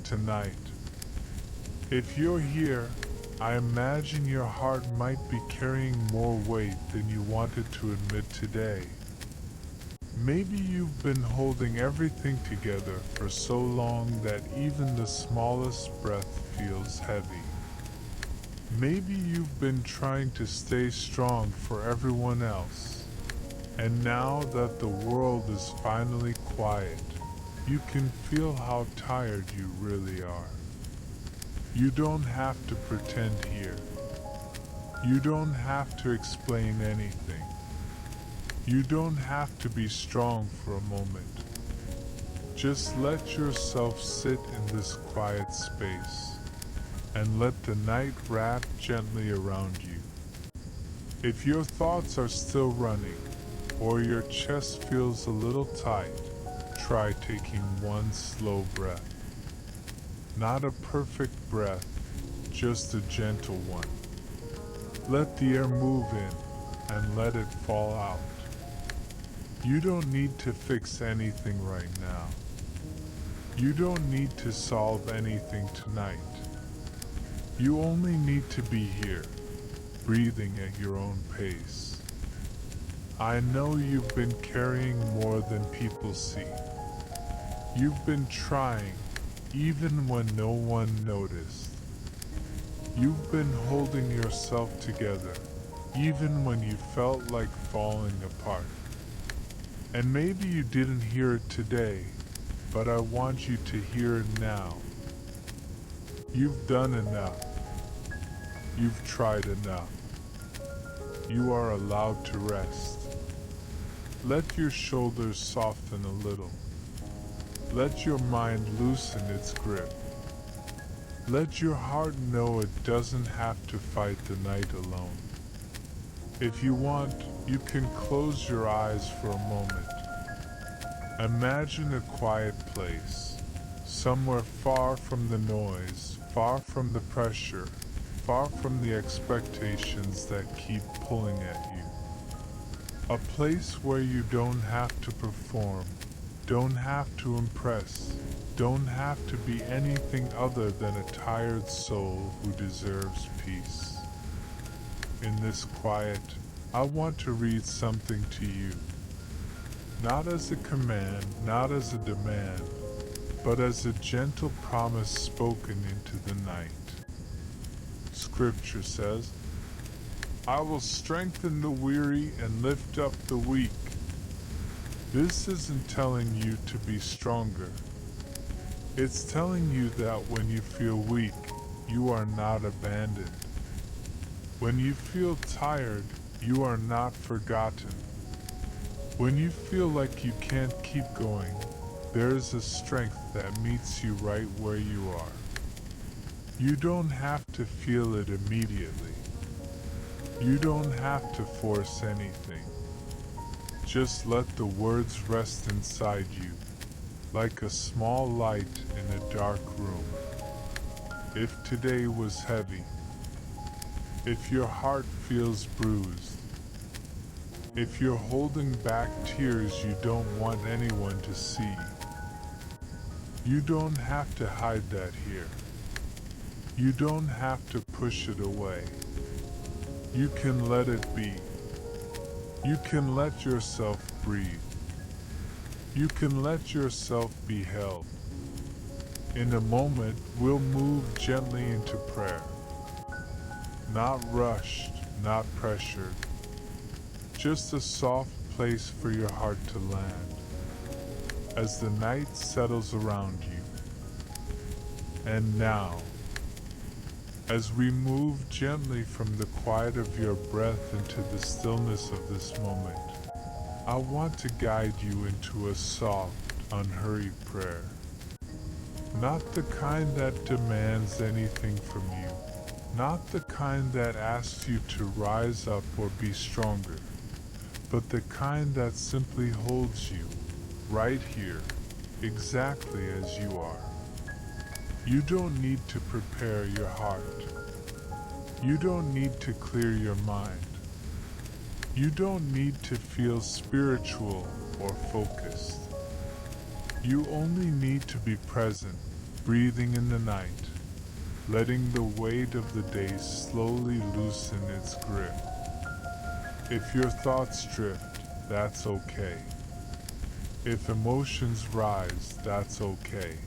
tonight. If you're here, I imagine your heart might be carrying more weight than you wanted to admit today. Maybe you've been holding everything together for so long that even the smallest breath feels heavy. Maybe you've been trying to stay strong for everyone else, and now that the world is finally quiet, you can feel how tired you really are. You don't have to pretend here. You don't have to explain anything. You don't have to be strong for a moment. Just let yourself sit in this quiet space and let the night wrap gently around you. If your thoughts are still running or your chest feels a little tight, try taking one slow breath. Not a perfect breath, just a gentle one. Let the air move in and let it fall out. You don't need to fix anything right now. You don't need to solve anything tonight. You only need to be here, breathing at your own pace. I know you've been carrying more than people see. You've been trying, even when no one noticed. You've been holding yourself together, even when you felt like falling apart. And maybe you didn't hear it today, but I want you to hear it now. You've done enough. You've tried enough. You are allowed to rest. Let your shoulders soften a little. Let your mind loosen its grip. Let your heart know it doesn't have to fight the night alone. If you want, you can close your eyes for a moment. Imagine a quiet place, somewhere far from the noise, far from the pressure, far from the expectations that keep pulling at you. A place where you don't have to perform, don't have to impress, don't have to be anything other than a tired soul who deserves peace. In this quiet, I want to read something to you. Not as a command, not as a demand, but as a gentle promise spoken into the night. Scripture says, I will strengthen the weary and lift up the weak. This isn't telling you to be stronger. It's telling you that when you feel weak, you are not abandoned. When you feel tired, you are not forgotten. When you feel like you can't keep going, there is a strength that meets you right where you are. You don't have to feel it immediately. You don't have to force anything. Just let the words rest inside you, like a small light in a dark room. If today was heavy, if your heart feels bruised, if you're holding back tears you don't want anyone to see, you don't have to hide that here. You don't have to push it away. You can let it be. You can let yourself breathe. You can let yourself be held. In a moment, we'll move gently into prayer. Not rushed, not pressured. Just a soft place for your heart to land as the night settles around you. And now, as we move gently from the quiet of your breath into the stillness of this moment, I want to guide you into a soft, unhurried prayer. Not the kind that demands anything from you, not the kind that asks you to rise up or be stronger, but the kind that simply holds you right here, exactly as you are. You don't need to prepare your heart. You don't need to clear your mind. You don't need to feel spiritual or focused. You only need to be present, breathing in the night, letting the weight of the day slowly loosen its grip. If your thoughts drift, that's okay. If emotions rise, that's okay.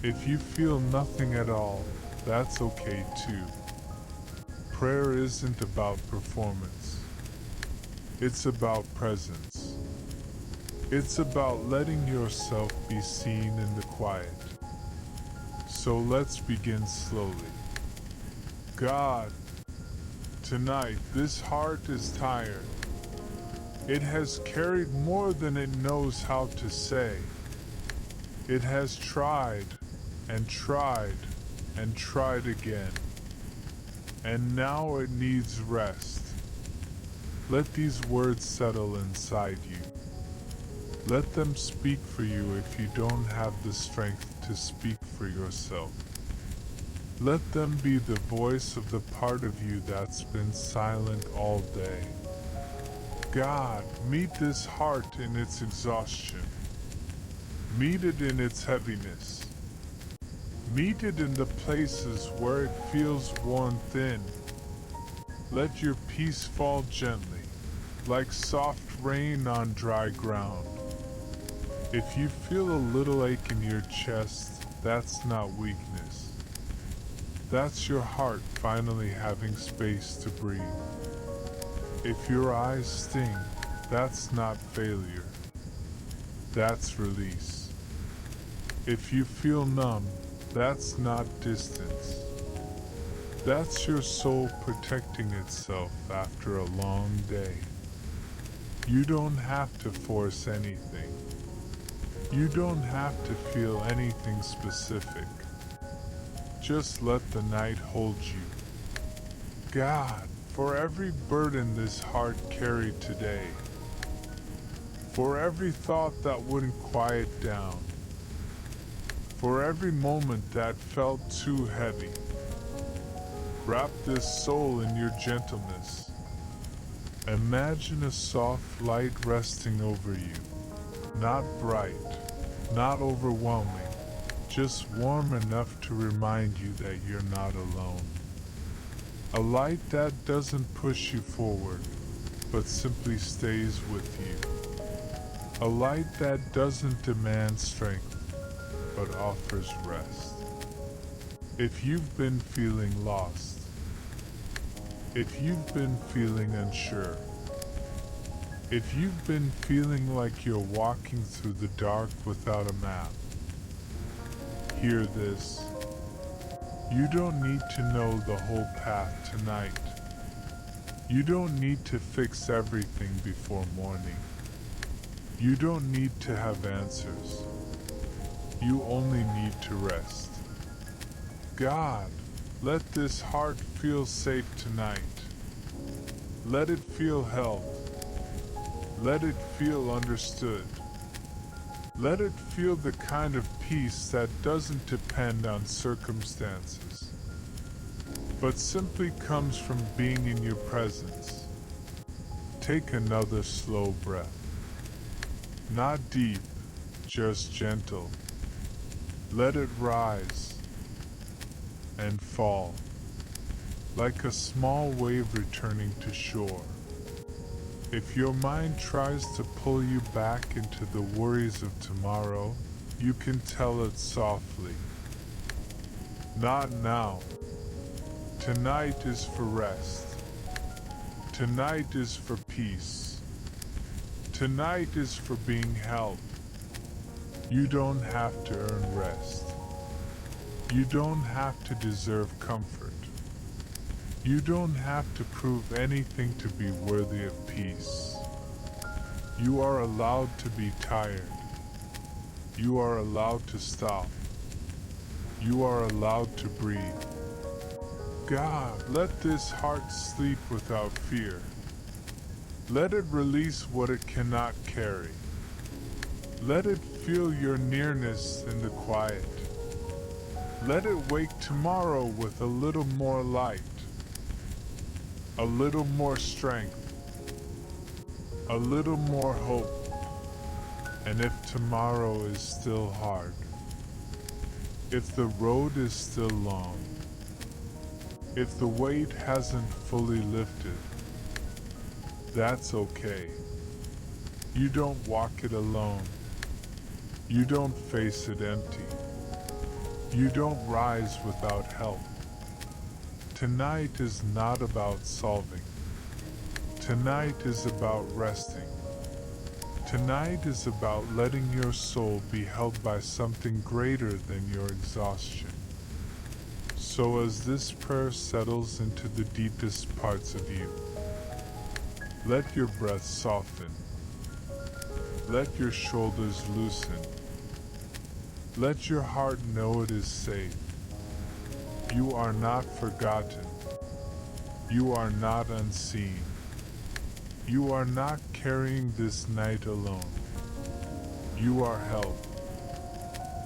If you feel nothing at all, that's okay too. Prayer isn't about performance. It's about presence. It's about letting yourself be seen in the quiet. So let's begin slowly. God, tonight this heart is tired. It has carried more than it knows how to say. It has tried and tried and tried again. And now it needs rest. Let these words settle inside you. Let them speak for you if you don't have the strength to speak for yourself. Let them be the voice of the part of you that's been silent all day. God, meet this heart in its exhaustion. Meet it in its heaviness. Meet it in the places where it feels worn thin. Let your peace fall gently, like soft rain on dry ground. If you feel a little ache in your chest, that's not weakness. That's your heart finally having space to breathe. If your eyes sting, that's not failure. That's release. If you feel numb, that's not distance. That's your soul protecting itself after a long day. You don't have to force anything. You don't have to feel anything specific. Just let the night hold you. God, for every burden this heart carried today, for every thought that wouldn't quiet down, for every moment that felt too heavy, wrap this soul in your gentleness. Imagine a soft light resting over you, not bright, not overwhelming, just warm enough to remind you that you're not alone. A light that doesn't push you forward, but simply stays with you. A light that doesn't demand strength, but offers rest. If you've been feeling lost, if you've been feeling unsure, if you've been feeling like you're walking through the dark without a map, hear this. You don't need to know the whole path tonight. You don't need to fix everything before morning. You don't need to have answers. You only need to rest. God, let this heart feel safe tonight. Let it feel held. Let it feel understood. Let it feel the kind of peace that doesn't depend on circumstances, but simply comes from being in your presence. Take another slow breath. Not deep, just gentle. Let it rise and fall, like a small wave returning to shore. If your mind tries to pull you back into the worries of tomorrow, you can tell it softly. Not now. Tonight is for rest. Tonight is for peace. Tonight is for being held. You don't have to earn rest. You don't have to deserve comfort. You don't have to prove anything to be worthy of peace. You are allowed to be tired. You are allowed to stop. You are allowed to breathe. God, let this heart sleep without fear. Let it release what it cannot carry. Let it feel your nearness in the quiet. Let it wake tomorrow with a little more light. A little more strength, a little more hope, and if tomorrow is still hard, If the road is still long, if the weight hasn't fully lifted, that's okay. You don't walk it alone. You don't face it empty. You don't rise without help. Tonight is not about solving. Tonight is about resting. Tonight is about letting your soul be held by something greater than your exhaustion. So as this prayer settles into the deepest parts of you, let your breath soften. Let your shoulders loosen. Let your heart know it is safe. You are not forgotten. You are not unseen. You are not carrying this night alone. You are held.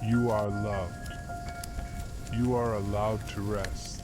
You are loved. You are allowed to rest.